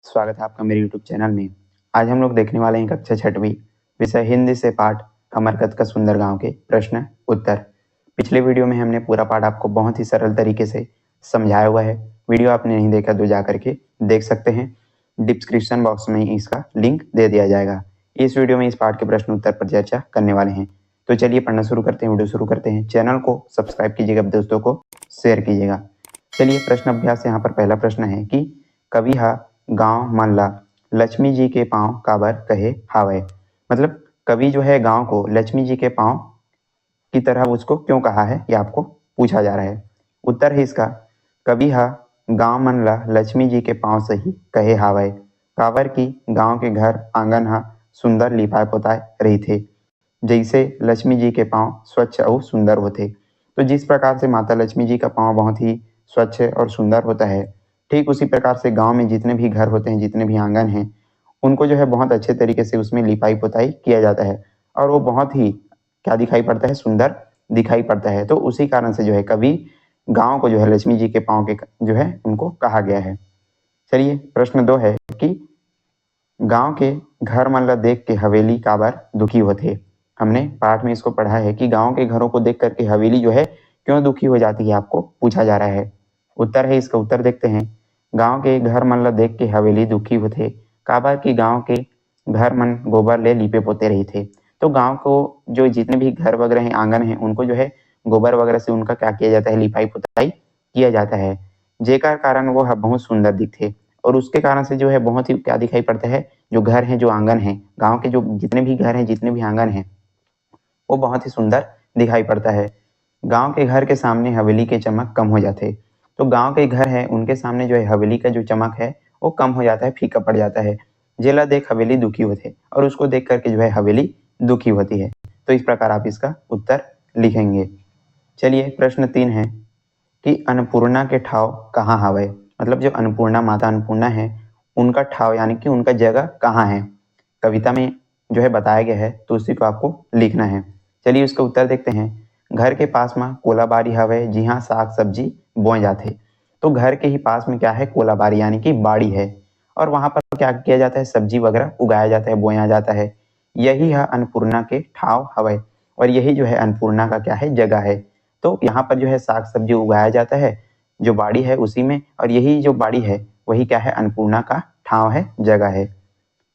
स्वागत है आपका मेरे YouTube चैनल में। आज हम लोग देखने वाले हैं कक्षा 6वीं विषय हिंदी से पाठ कमरकत का सुंदर गांव के प्रश्न उत्तर। पिछले वीडियो में हमने पूरा पाठ आपको बहुत ही सरल तरीके से समझाया हुआ है। वीडियो आपने नहीं देखा तो जा करके देख सकते हैं। डिस्क्रिप्शन बॉक्स में इसका लिंक दे दिया जाएगा। इस वीडियो में इस पाठ के प्रश्न उत्तर पर चर्चा करने वाले हैं। तो चलिए पढ़ना शुरू करते हैं, वीडियो शुरू करते हैं। चैनल को सब्सक्राइब कीजिएगा, दोस्तों को शेयर कीजिएगा। चलिए प्रश्न अभ्यास। यहाँ पर पहला प्रश्न है कि कवि हा गांव मन ला लक्ष्मी जी के पांव काबर कहे हावय। मतलब कवि जो है गांव को लक्ष्मी जी के पांव की तरह उसको क्यों कहा है, ये आपको पूछा जा रहा है। उत्तर है इसका कवि हा गांव मन ला लक्ष्मी जी के पांव से ही कहे हावय काबर की गांव के घर आंगन हा सुंदर लिपाए पोताए रही थे, जैसे लक्ष्मी जी के पांव स्वच्छ और सुंदर होते। तो जिस प्रकार से माता लक्ष्मी जी का पांव बहुत ही स्वच्छ और सुंदर होता है, ठीक उसी प्रकार से गांव में जितने भी घर होते हैं, जितने भी आंगन हैं, उनको जो है बहुत अच्छे तरीके से उसमें लिपाई पोताई किया जाता है और वो बहुत ही क्या दिखाई पड़ता है, सुंदर दिखाई पड़ता है। तो उसी कारण से जो है कभी गांव को जो है लक्ष्मी जी के पांव के जो है उनको कहा गया है। चलिए प्रश्न 2 है कि गांव के घर मन ला देख के हवेली काबर दुखी होते। हमने पाठ में इसको पढ़ा है कि गांव के घरों को देख करके हवेली जो है क्यों दुखी हो जाती है, आपको पूछा जा रहा है। उत्तर है इसका, उत्तर देखते हैं। गांव के घर मन ला देख के हवेली दुखी होते काबर की गांव के घर मन गोबर ले लिपे पोते रही थे। तो गांव को जो जितने भी घर वगैरह हैं, आंगन हैं, उनको जो है गोबर वगैरह से उनका क्या किया जाता है, लिपाई पोताई किया जाता है, जेकर कारण वो बहुत सुंदर दिखते। और उसके कारण से जो है बहुत ही क्या दिखाई पड़ता है, जो घर हैं, जो आंगन हैं, गांव के जो जितने भी घर हैं, जितने भी आंगन हैं, वो बहुत ही सुंदर दिखाई पड़ता है। गांव के घर के सामने हवेली के चमक कम हो जाते। तो गांव के घर है उनके सामने जो है हवेली का जो चमक है वो कम हो जाता है, फीका पड़ जाता है। जेला देख हवेली दुखी होते, और उसको देख करके जो है हवेली दुखी होती है। तो इस प्रकार आप इसका उत्तर लिखेंगे। चलिए प्रश्न 3 है कि अन्नपूर्णा के ठाव कहाँ हावे। मतलब जो अन्नपूर्णा, माता अन्नपूर्णा है, उनका ठाव यानी कि उनका जगह कहाँ है, कविता में जो है बताया गया है, तो उसी को आपको लिखना है। चलिए उसका उत्तर देखते हैं। घर के पास में कोलाबारी हवे जहाँ साग सब्जी बोए जाते। तो घर के ही पास में क्या है, कोलाबारी यानी कि बाड़ी है, और वहां पर क्या किया जाता है, सब्जी वगैरह उगाया जाता है, बोया जाता है। यही है अन्नपूर्णा के ठाव हवे, और यही जो है अन्नपूर्णा का क्या है, जगह है। तो यहाँ पर जो है साग सब्जी उगाया जाता है, जो बाड़ी है उसी में, और यही जो बाड़ी है वही क्या है, अन्नपूर्णा का ठाव है, जगह है।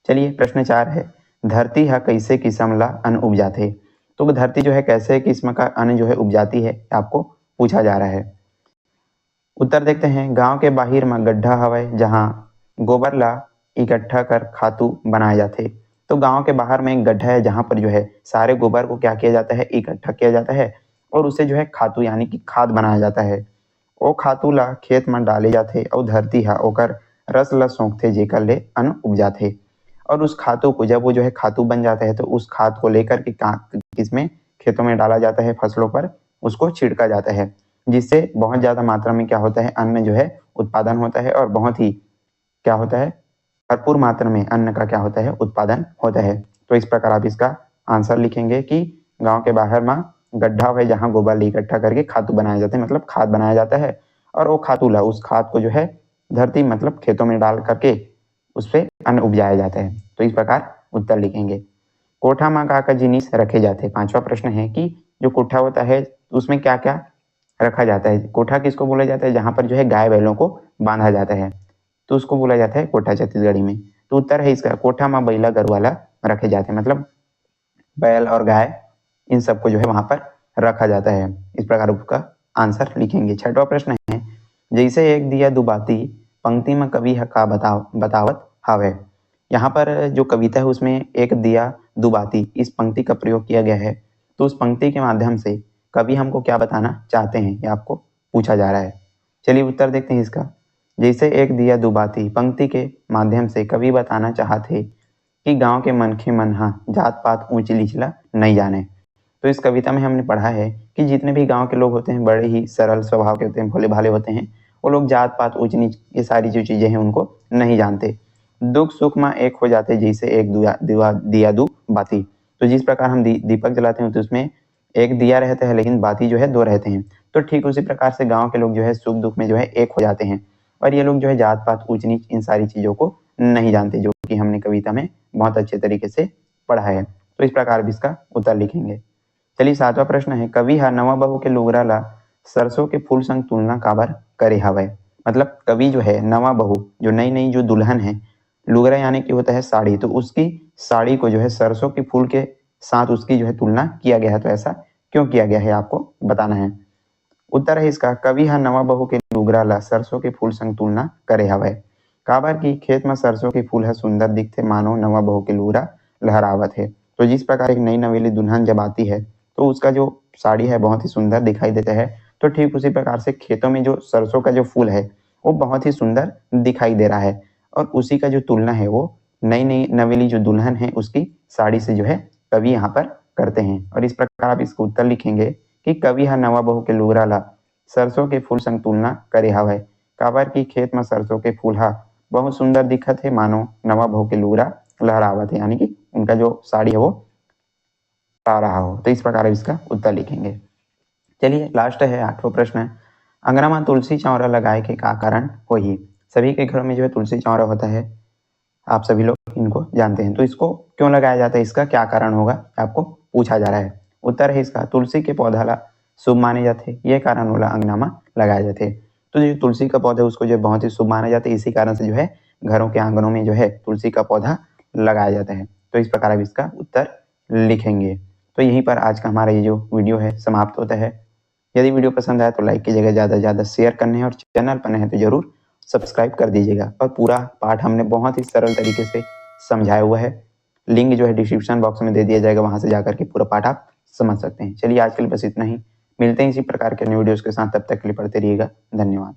चलिए प्रश्न 4 है धरती है कैसे किस्म ला अन्न उपजाते। तो धरती जो है कैसे किस्म का अन्न जो है उपजाती है, आपको पूछा जा रहा है। उत्तर देखते हैं। गांव के बाहर में गड्ढा हवे जहाँ गोबर ला इकट्ठा कर खातू बनाए जाते। तो गांव के बाहर में एक गड्ढा है जहाँ पर जो है सारे गोबर को क्या किया जाता है, इकट्ठा किया जाता है, और उसे जो है खातू यानी कि खाद बनाया जाता है। ओ खातू ला खेत में डाले जाते और धरती हा ओकर रस ला सोखते जेकर ले अन्न उपजाते। और उस खातों को जब वो जो है खातू बन जाता है, तो उस खाद को लेकर के किसमें, खेतों में डाला जाता है, फसलों पर उसको छिड़का जाता है, जिससे बहुत ज्यादा मात्रा में क्या होता है, अन्न जो है उत्पादन होता है, और बहुत ही क्या होता है, भरपूर मात्रा में अन्न का क्या होता है, उत्पादन होता है। तो इस प्रकार आप इसका आंसर लिखेंगे कि गांव के बाहर में गड्ढा है जहाँ गोबर इकट्ठा करके खातू बनाए जाते हैं, मतलब खाद बनाया जाता है, और वो खातू ला, उस खाद को जो है धरती मतलब खेतों में डाल करके उस पर अन्न उपजाया जाता है। तो इस प्रकार उत्तर लिखेंगे। कोठा में का जिनिस रखे जाते। पांचवा प्रश्न है कि जो कोठा होता है उसमें क्या क्या रखा जाता है। कोठा किसको बोला जाता है, जहां पर जो है गाय बैलों को बांधा जाता है, तो उसको बोला जाता है कोठा छत्तीसगढ़ी में। तो उत्तर है इसका कोठा में बैला गरुवाला रखे जाते हैं, मतलब बैल और गाय इन सबको जो है वहां पर रखा जाता है। इस प्रकार उसका आंसर लिखेंगे। छठवां प्रश्न है जैसे एक दिया दुबाती पंक्ति में कवि का बतावत हावे। यहाँ पर जो कविता है उसमें एक दिया दुबाती इस पंक्ति का प्रयोग किया गया है। तो उस पंक्ति के माध्यम से कवि हमको क्या बताना चाहते हैं, ये आपको पूछा जा रहा है। चलिए उत्तर देखते हैं इसका। जैसे एक दिया दुबाती पंक्ति के माध्यम से कवि बताना चाहते कि गांव के मनखे मन हा जात पात ऊंच नीचला नहीं जाने। तो इस कविता में हमने पढ़ा है कि जितने भी गांव के लोग होते हैं बड़े ही सरल स्वभाव के होते हैं, भोले भाले होते हैं। वो लोग जात पात ऊंच नीच ये सारी जो चीजें हैं उनको नहीं जानते। दुख सुख में एक हो जाते, जैसे एक दिया दू बाती। तो जिस प्रकार हम दीपक जलाते हैं तो उसमें एक दिया रहता है, लेकिन बाती जो है दो रहते हैं। तो ठीक उसी प्रकार से गांव के लोग जो है सुख दुख में जो है एक हो जाते हैं, और ये लोग जो है जात पात ऊंच नीच इन सारी चीजों को नहीं जानते, जो कि हमने कविता में बहुत अच्छे तरीके से पढ़ा है। तो इस प्रकार भी इसका उत्तर लिखेंगे। चलिए 7वां प्रश्न है, कवि हा नवा बहू के लुगरा ला सरसों के फूल संग तुलना काबर करे हवय। मतलब कवि जो है नवा बहू, जो नई नई जो दुल्हन है, लुगरा यानी कि होता है साड़ी, तो उसकी साड़ी को जो है सरसों के फूल के साथ उसकी जो है तुलना किया गया है। तो ऐसा क्यों किया गया है आपको बताना है। उत्तर है इसका, कवि हा नवा बहू के लुगरा ला सरसों के फूल संग तुलना करे हवय। काबर की खेत में सरसों के फूल है सुंदर दिखते, मानो नवा बहू के लुगरा लहरावत है। तो जिस प्रकार एक नई नवेली दुल्हन जब आती है तो उसका जो साड़ी है बहुत ही सुंदर दिखाई देता है, तो ठीक उसी प्रकार से खेतों में जो सरसों का जो फूल है वो बहुत ही सुंदर दिखाई दे रहा है, और उसी का जो तुलना है वो नई नई नवेली जो दुल्हन है उसकी साड़ी से जो है कवि यहाँ पर करते हैं। और इस प्रकार आप इसको उत्तर लिखेंगे कि कवि हा नवा बहू के लुगरा ला सरसों के फूल संग तुलना करे हवय। काबर की खेत में सरसों के फूल हा बहुत सुंदर दिखत है, मानो नवा बहू के लुगरा लहरावत है, यानी कि उनका जो साड़ी है वो आ रहा हो। तो इस प्रकार इसका उत्तर लिखेंगे। चलिए लास्ट है 8वां प्रश्न है, अंगना में तुलसी चौरा लगाए के का कारण हो ही। सभी के घरों में जो है तुलसी चौरा होता है, आप सभी लोग इनको जानते हैं। तो इसको क्यों लगाया जाता है, इसका क्या कारण होगा, आपको पूछा जा रहा है। उत्तर है इसका, तुलसी के पौधा ला शुभ माने जाते, ये कारण वाला अंगना में लगाए जाते। तो जो तुलसी का पौधा है उसको जो बहुत ही शुभ माना जाता है, इसी कारण से जो है घरों के आंगनों में जो है तुलसी का पौधा लगाया जाता है। तो इस प्रकार अब इसका उत्तर लिखेंगे। तो यहीं पर आज का हमारा ये जो वीडियो है समाप्त होता है। यदि वीडियो पसंद आया तो लाइक कीजिएगा, ज़्यादा से ज़्यादा शेयर करने हैं, और चैनल पर नए हैं तो जरूर सब्सक्राइब कर दीजिएगा। और पूरा पाठ हमने बहुत ही सरल तरीके से समझाया हुआ है, लिंक जो है डिस्क्रिप्शन बॉक्स में दे दिया जाएगा, वहां से जाकर के पूरा पाठ आप समझ सकते हैं। चलिए आज के लिए बस इतना ही, मिलते हैं इसी प्रकार के अन्य वीडियोस के साथ, तब तक के लिए पढ़ते रहिएगा। धन्यवाद।